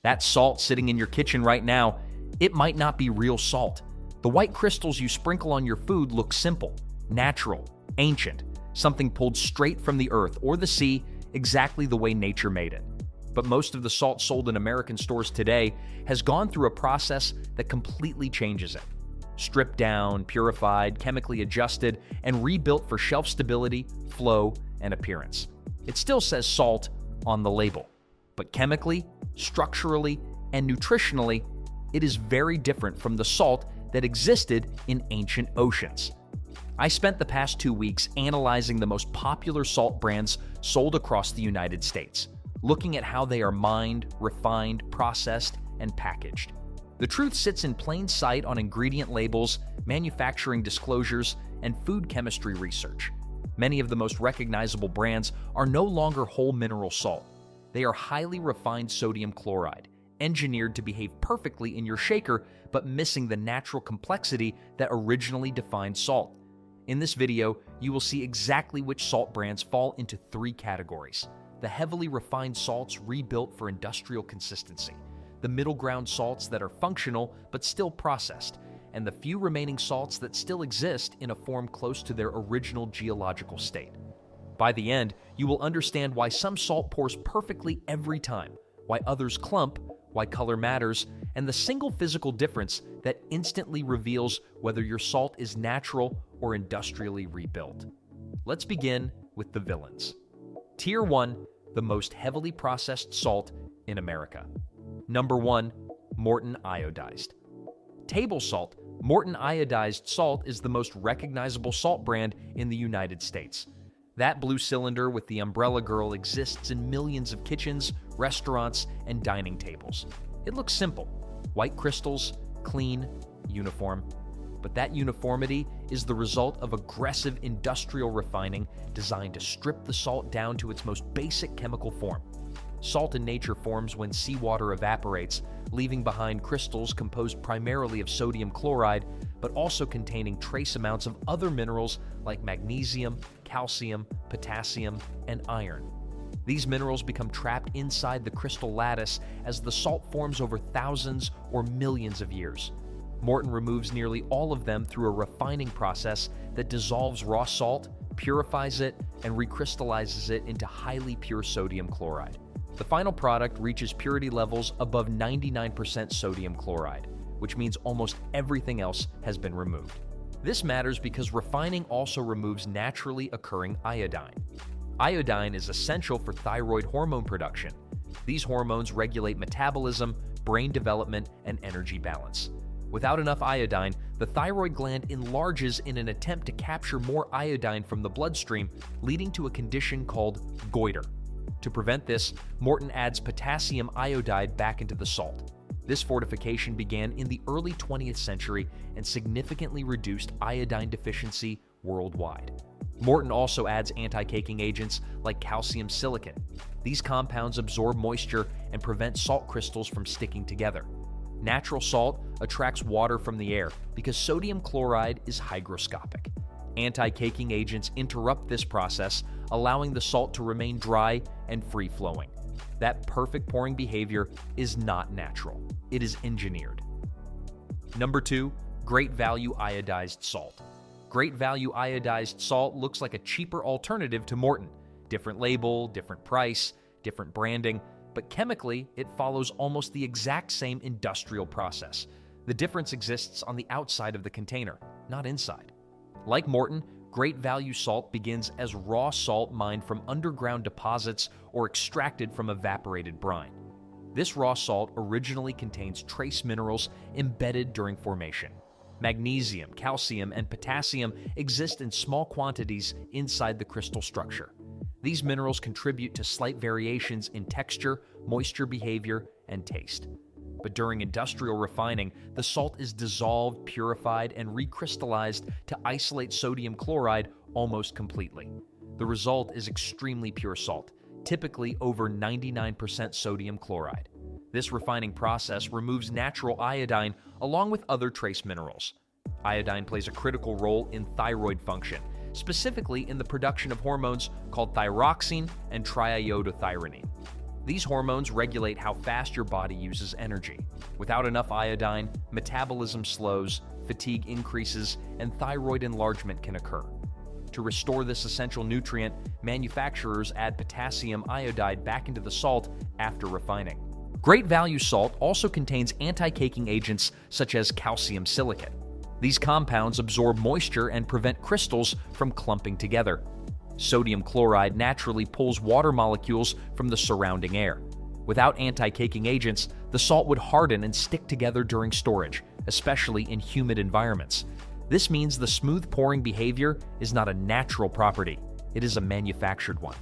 That salt sitting in your kitchen right now, it might not be real salt. The white crystals you sprinkle on your food look simple, natural, ancient, something pulled straight from the earth or the sea, exactly the way nature made it. But most of the salt sold in American stores today has gone through a process that completely changes it. Stripped down, purified, chemically adjusted, and rebuilt for shelf stability, flow, and appearance. It still says salt on the label, but chemically, structurally, and nutritionally, it is very different from the salt that existed in ancient oceans. I spent the past 2 weeks analyzing the most popular salt brands sold across the United States, looking at how they are mined, refined, processed, and packaged. The truth sits in plain sight on ingredient labels, manufacturing disclosures, and food chemistry research. Many of the most recognizable brands are no longer whole mineral salt. They are highly refined sodium chloride, engineered to behave perfectly in your shaker, but missing the natural complexity that originally defined salt. In this video, you will see exactly which salt brands fall into 3 categories. The heavily refined salts rebuilt for industrial consistency, the middle ground salts that are functional but still processed, and the few remaining salts that still exist in a form close to their original geological state. By the end, you will understand why some salt pours perfectly every time, why others clump, why color matters, and the single physical difference that instantly reveals whether your salt is natural or industrially rebuilt. Let's begin with the villains. Tier 1, the most heavily processed salt in America. Number 1, Morton iodized. Table salt, Morton iodized salt is the most recognizable salt brand in the United States. That blue cylinder with the umbrella girl exists in millions of kitchens, restaurants, and dining tables. It looks simple: white crystals, clean, uniform. But that uniformity is the result of aggressive industrial refining designed to strip the salt down to its most basic chemical form. Salt in nature forms when seawater evaporates, leaving behind crystals composed primarily of sodium chloride, but also containing trace amounts of other minerals like magnesium, calcium, potassium, and iron. These minerals become trapped inside the crystal lattice as the salt forms over thousands or millions of years. Morton removes nearly all of them through a refining process that dissolves raw salt, purifies it, and recrystallizes it into highly pure sodium chloride. The final product reaches purity levels above 99% sodium chloride, which means almost everything else has been removed. This matters because refining also removes naturally occurring iodine. Iodine is essential for thyroid hormone production. These hormones regulate metabolism, brain development, and energy balance. Without enough iodine, the thyroid gland enlarges in an attempt to capture more iodine from the bloodstream, leading to a condition called goiter. To prevent this, Morton adds potassium iodide back into the salt. This fortification began in the early 20th century and significantly reduced iodine deficiency worldwide. Morton also adds anti-caking agents like calcium silicate. These compounds absorb moisture and prevent salt crystals from sticking together. Natural salt attracts water from the air because sodium chloride is hygroscopic. Anti-caking agents interrupt this process, allowing the salt to remain dry and free-flowing. That perfect pouring behavior is not natural. It is engineered. Number 2, Great Value iodized salt. Great Value iodized salt looks like a cheaper alternative to Morton. Different label, different price, different branding, but chemically, it follows almost the exact same industrial process. The difference exists on the outside of the container, not inside. Like Morton, Great Value salt begins as raw salt mined from underground deposits or extracted from evaporated brine. This raw salt originally contains trace minerals embedded during formation. Magnesium, calcium, and potassium exist in small quantities inside the crystal structure. These minerals contribute to slight variations in texture, moisture behavior, and taste. But during industrial refining, the salt is dissolved, purified, and recrystallized to isolate sodium chloride almost completely. The result is extremely pure salt, typically over 99% sodium chloride. This refining process removes natural iodine along with other trace minerals. Iodine plays a critical role in thyroid function, specifically in the production of hormones called thyroxine and triiodothyronine. These hormones regulate how fast your body uses energy. Without enough iodine, metabolism slows, fatigue increases, and thyroid enlargement can occur. To restore this essential nutrient, manufacturers add potassium iodide back into the salt after refining. Great value salt also contains anti-caking agents such as calcium silicate. These compounds absorb moisture and prevent crystals from clumping together. Sodium chloride naturally pulls water molecules from the surrounding air. Without anti-caking agents, the salt would harden and stick together during storage, especially in humid environments. This means the smooth pouring behavior is not a natural property, it is a manufactured one.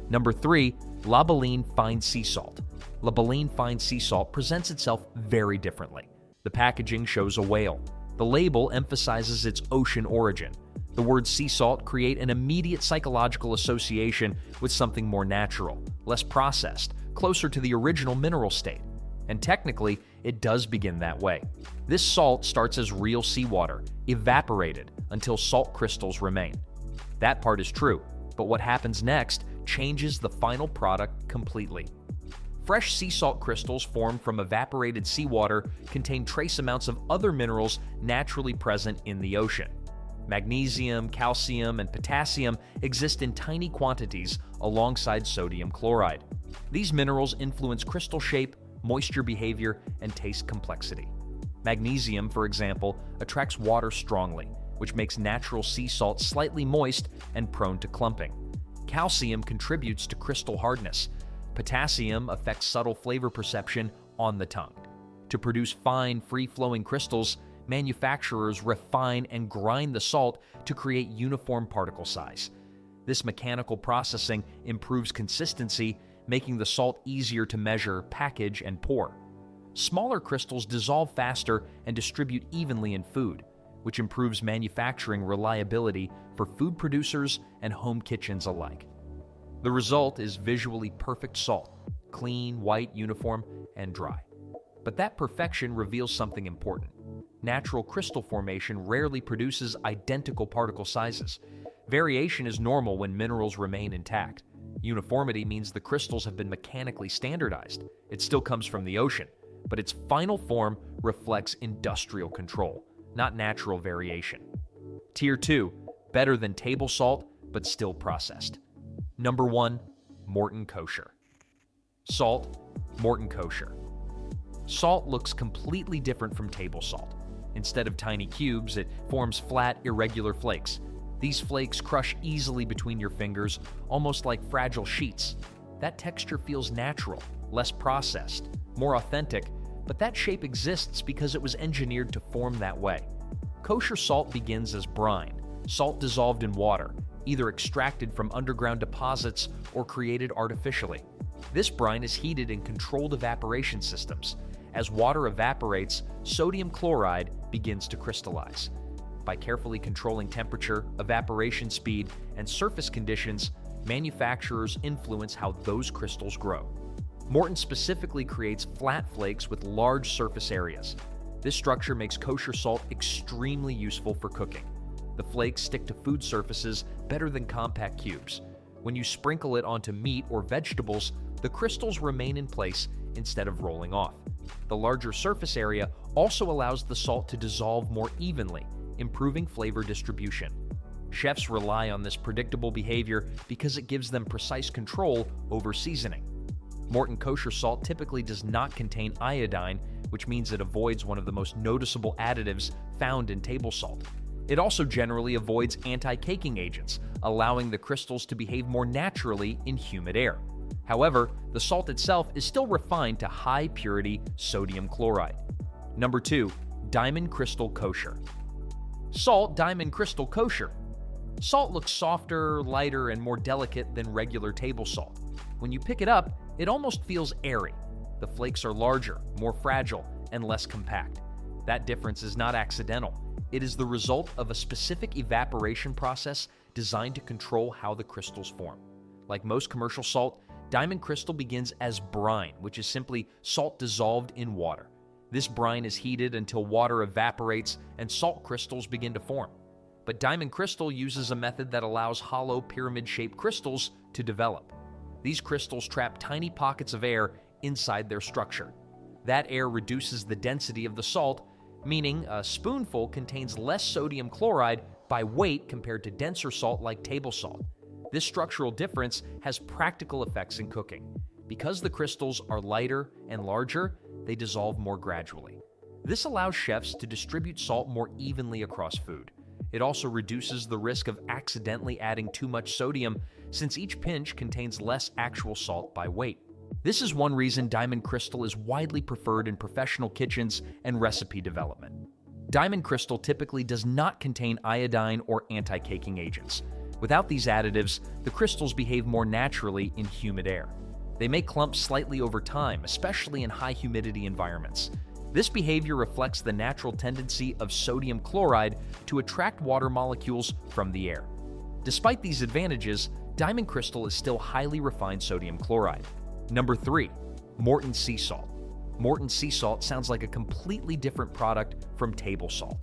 Number 3, Lobeline Fine Sea Salt. Lobeline Fine Sea Salt presents itself very differently. The packaging shows a whale. The label emphasizes its ocean origin. The words sea salt create an immediate psychological association with something more natural, less processed, closer to the original mineral state. And technically, it does begin that way. This salt starts as real seawater, evaporated until salt crystals remain. That part is true, but what happens next changes the final product completely. Fresh sea salt crystals formed from evaporated seawater contain trace amounts of other minerals naturally present in the ocean. Magnesium, calcium, and potassium exist in tiny quantities alongside sodium chloride. These minerals influence crystal shape, moisture behavior, and taste complexity. Magnesium, for example, attracts water strongly, which makes natural sea salt slightly moist and prone to clumping. Calcium contributes to crystal hardness. Potassium affects subtle flavor perception on the tongue. To produce fine, free-flowing crystals, manufacturers refine and grind the salt to create uniform particle size. This mechanical processing improves consistency, making the salt easier to measure, package, and pour. Smaller crystals dissolve faster and distribute evenly in food, which improves manufacturing reliability for food producers and home kitchens alike. The result is visually perfect salt, clean, white, uniform, and dry. But that perfection reveals something important. Natural crystal formation rarely produces identical particle sizes. Variation is normal when minerals remain intact. Uniformity means the crystals have been mechanically standardized. It still comes from the ocean, but its final form reflects industrial control, not natural variation. Tier 2, better than table salt, but still processed. Number 1, Morton Kosher. Salt, Morton Kosher. Salt looks completely different from table salt. Instead of tiny cubes, it forms flat, irregular flakes. These flakes crush easily between your fingers, almost like fragile sheets. That texture feels natural, less processed, more authentic, but that shape exists because it was engineered to form that way. Kosher salt begins as brine, salt dissolved in water, either extracted from underground deposits or created artificially. This brine is heated in controlled evaporation systems. As water evaporates, sodium chloride begins to crystallize. By carefully controlling temperature, evaporation speed, and surface conditions, manufacturers influence how those crystals grow. Morton specifically creates flat flakes with large surface areas. This structure makes kosher salt extremely useful for cooking. The flakes stick to food surfaces better than compact cubes. When you sprinkle it onto meat or vegetables, the crystals remain in place instead of rolling off. The larger surface area also allows the salt to dissolve more evenly, improving flavor distribution. Chefs rely on this predictable behavior because it gives them precise control over seasoning. Morton Kosher salt typically does not contain iodine, which means it avoids one of the most noticeable additives found in table salt. It also generally avoids anti-caking agents, allowing the crystals to behave more naturally in humid air. However, the salt itself is still refined to high-purity sodium chloride. Number 2, Diamond Crystal Kosher. Salt Diamond Crystal Kosher. Salt looks softer, lighter, and more delicate than regular table salt. When you pick it up, it almost feels airy. The flakes are larger, more fragile, and less compact. That difference is not accidental. It is the result of a specific evaporation process designed to control how the crystals form. Like most commercial salt, Diamond Crystal begins as brine, which is simply salt dissolved in water. This brine is heated until water evaporates and salt crystals begin to form. But Diamond Crystal uses a method that allows hollow pyramid-shaped crystals to develop. These crystals trap tiny pockets of air inside their structure. That air reduces the density of the salt, meaning a spoonful contains less sodium chloride by weight compared to denser salt like table salt. This structural difference has practical effects in cooking. Because the crystals are lighter and larger, they dissolve more gradually. This allows chefs to distribute salt more evenly across food. It also reduces the risk of accidentally adding too much sodium, since each pinch contains less actual salt by weight. This is one reason diamond crystal is widely preferred in professional kitchens and recipe development. Diamond crystal typically does not contain iodine or anti-caking agents. Without these additives, the crystals behave more naturally in humid air. They may clump slightly over time, especially in high humidity environments. This behavior reflects the natural tendency of sodium chloride to attract water molecules from the air. Despite these advantages, diamond crystal is still highly refined sodium chloride. Number 3. Morton sea salt. Morton sea salt sounds like a completely different product from table salt.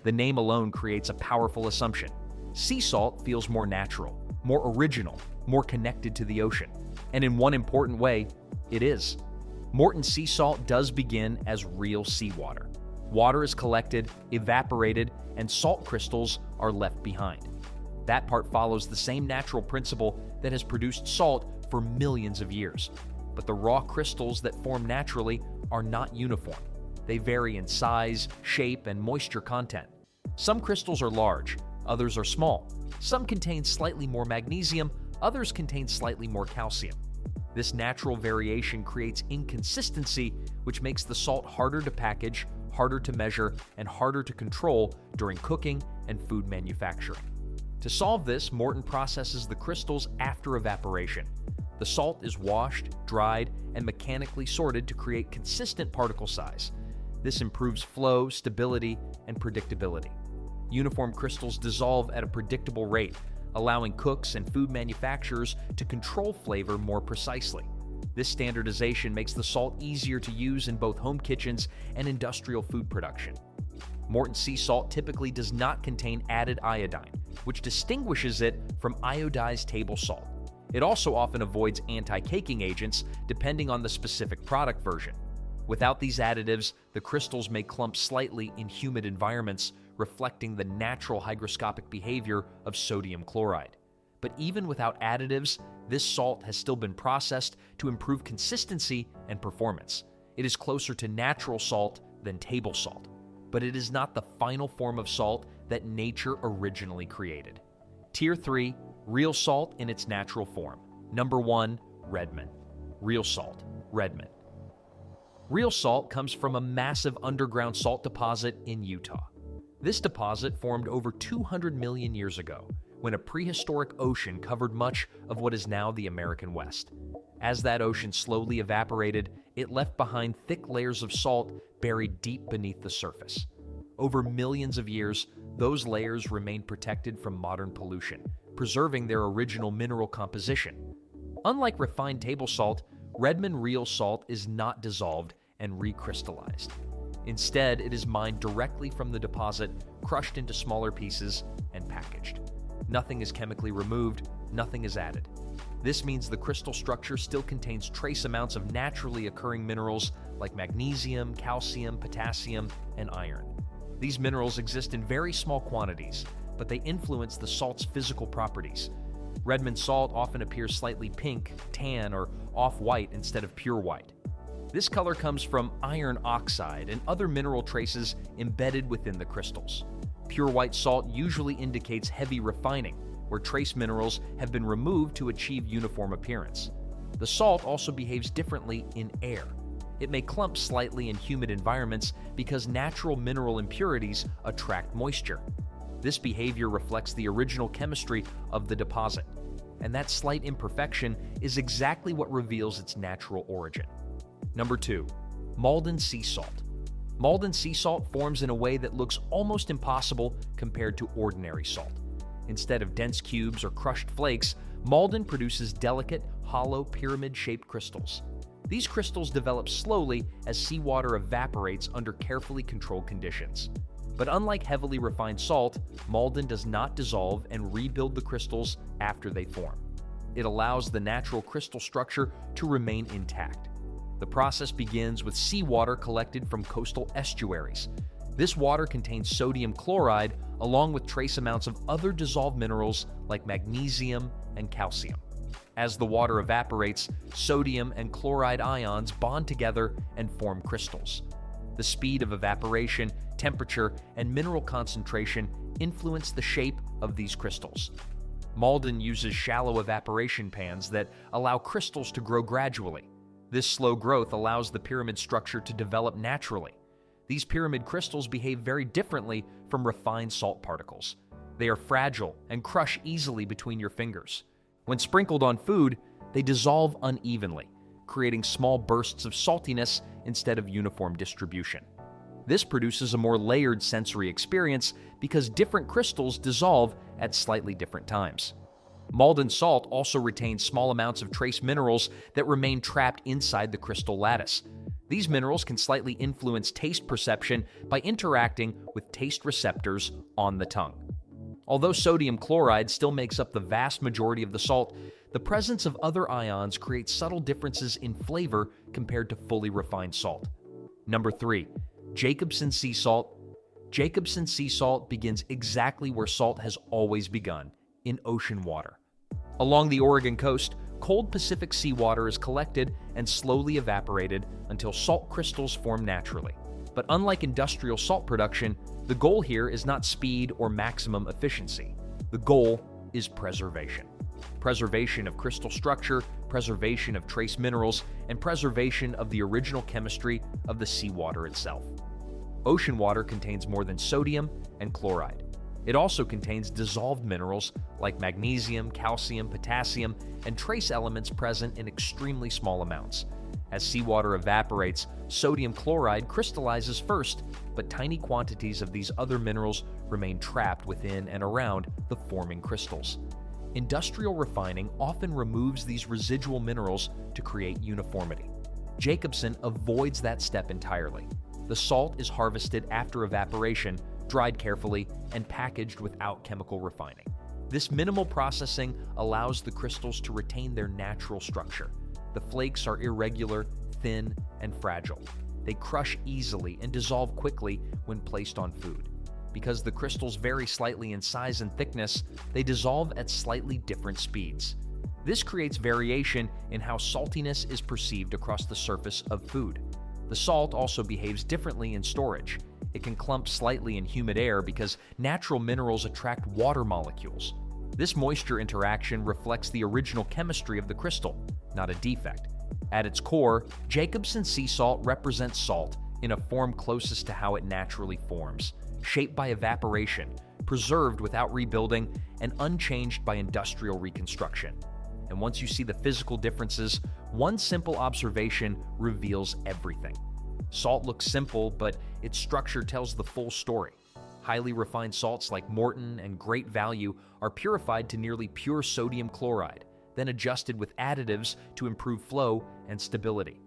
The name alone creates a powerful assumption. Sea salt feels more natural, more original, more connected to the ocean. And in one important way, it is. Morton sea salt does begin as real seawater. Water is collected, evaporated, and salt crystals are left behind. That part follows the same natural principle that has produced salt for millions of years. But the raw crystals that form naturally are not uniform. They vary in size, shape, and moisture content. Some crystals are large, others are small. Some contain slightly more magnesium, others contain slightly more calcium. This natural variation creates inconsistency, which makes the salt harder to package, harder to measure, and harder to control during cooking and food manufacturing. To solve this, Morton processes the crystals after evaporation. The salt is washed, dried, and mechanically sorted to create consistent particle size. This improves flow, stability, and predictability. Uniform crystals dissolve at a predictable rate, allowing cooks and food manufacturers to control flavor more precisely. This standardization makes the salt easier to use in both home kitchens and industrial food production. Morton sea salt typically does not contain added iodine, which distinguishes it from iodized table salt. It also often avoids anti-caking agents, depending on the specific product version. Without these additives, the crystals may clump slightly in humid environments, reflecting the natural hygroscopic behavior of sodium chloride. But even without additives, this salt has still been processed to improve consistency and performance. It is closer to natural salt than table salt, but it is not the final form of salt that nature originally created. Tier 3, real salt in its natural form. Number 1, Redmond. Real salt, Redmond. Real salt comes from a massive underground salt deposit in Utah. This deposit formed over 200 million years ago, when a prehistoric ocean covered much of what is now the American West. As that ocean slowly evaporated, it left behind thick layers of salt buried deep beneath the surface. Over millions of years, those layers remained protected from modern pollution, preserving their original mineral composition. Unlike refined table salt, Redmond real salt is not dissolved and recrystallized. Instead, it is mined directly from the deposit, crushed into smaller pieces, and packaged. Nothing is chemically removed, nothing is added. This means the crystal structure still contains trace amounts of naturally occurring minerals like magnesium, calcium, potassium, and iron. These minerals exist in very small quantities, but they influence the salt's physical properties. Redmond salt often appears slightly pink, tan, or off-white instead of pure white. This color comes from iron oxide and other mineral traces embedded within the crystals. Pure white salt usually indicates heavy refining, where trace minerals have been removed to achieve uniform appearance. The salt also behaves differently in air. It may clump slightly in humid environments because natural mineral impurities attract moisture. This behavior reflects the original chemistry of the deposit, and that slight imperfection is exactly what reveals its natural origin. Number 2, Malden sea salt. Malden sea salt forms in a way that looks almost impossible compared to ordinary salt. Instead of dense cubes or crushed flakes, Malden produces delicate, hollow, pyramid-shaped crystals. These crystals develop slowly as seawater evaporates under carefully controlled conditions. But unlike heavily refined salt, Malden does not dissolve and rebuild the crystals after they form. it allows the natural crystal structure to remain intact. The process begins with seawater collected from coastal estuaries. This water contains sodium chloride along with trace amounts of other dissolved minerals like magnesium and calcium. As the water evaporates, sodium and chloride ions bond together and form crystals. The speed of evaporation, temperature, and mineral concentration influence the shape of these crystals. Morton uses shallow evaporation pans that allow crystals to grow gradually. This slow growth allows the pyramid structure to develop naturally. These pyramid crystals behave very differently from refined salt particles. They are fragile and crush easily between your fingers. When sprinkled on food, they dissolve unevenly, creating small bursts of saltiness instead of uniform distribution. This produces a more layered sensory experience because different crystals dissolve at slightly different times. Morton salt also retains small amounts of trace minerals that remain trapped inside the crystal lattice. These minerals can slightly influence taste perception by interacting with taste receptors on the tongue. Although sodium chloride still makes up the vast majority of the salt, the presence of other ions creates subtle differences in flavor compared to fully refined salt. Number 3. Jacobsen sea salt. Jacobsen sea salt begins exactly where salt has always begun, in ocean water. Along the Oregon coast, cold Pacific seawater is collected and slowly evaporated until salt crystals form naturally. But unlike industrial salt production, the goal here is not speed or maximum efficiency. The goal is preservation. Preservation of crystal structure, preservation of trace minerals, and preservation of the original chemistry of the seawater itself. Ocean water contains more than sodium and chloride. It also contains dissolved minerals like magnesium, calcium, potassium, and trace elements present in extremely small amounts. As seawater evaporates, sodium chloride crystallizes first, but tiny quantities of these other minerals remain trapped within and around the forming crystals. Industrial refining often removes these residual minerals to create uniformity. Jacobsen avoids that step entirely. The salt is harvested after evaporation, dried carefully, and packaged without chemical refining. This minimal processing allows the crystals to retain their natural structure. The flakes are irregular, thin, and fragile. They crush easily and dissolve quickly when placed on food. Because the crystals vary slightly in size and thickness, they dissolve at slightly different speeds. This creates variation in how saltiness is perceived across the surface of food. The salt also behaves differently in storage. It can clump slightly in humid air because natural minerals attract water molecules. This moisture interaction reflects the original chemistry of the crystal, not a defect. At its core, Jacobsen sea salt represents salt in a form closest to how it naturally forms, shaped by evaporation, preserved without rebuilding, and unchanged by industrial reconstruction. And once you see the physical differences, one simple observation reveals everything. Salt looks simple, but its structure tells the full story. Highly refined salts like Morton and Great Value are purified to nearly pure sodium chloride, then adjusted with additives to improve flow and stability.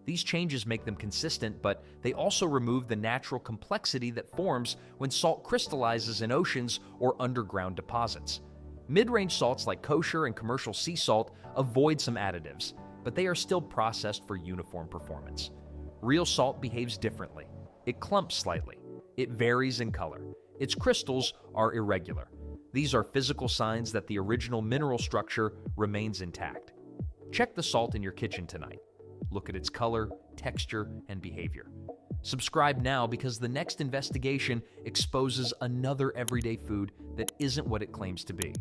These changes make them consistent, but they also remove the natural complexity that forms when salt crystallizes in oceans or underground deposits. Mid-range salts like kosher and commercial sea salt avoid some additives, but they are still processed for uniform performance. Real salt behaves differently. It clumps slightly. It varies in color. Its crystals are irregular. These are physical signs that the original mineral structure remains intact. Check the salt in your kitchen tonight. Look at its color, texture, and behavior. Subscribe now because the next investigation exposes another everyday food that isn't what it claims to be.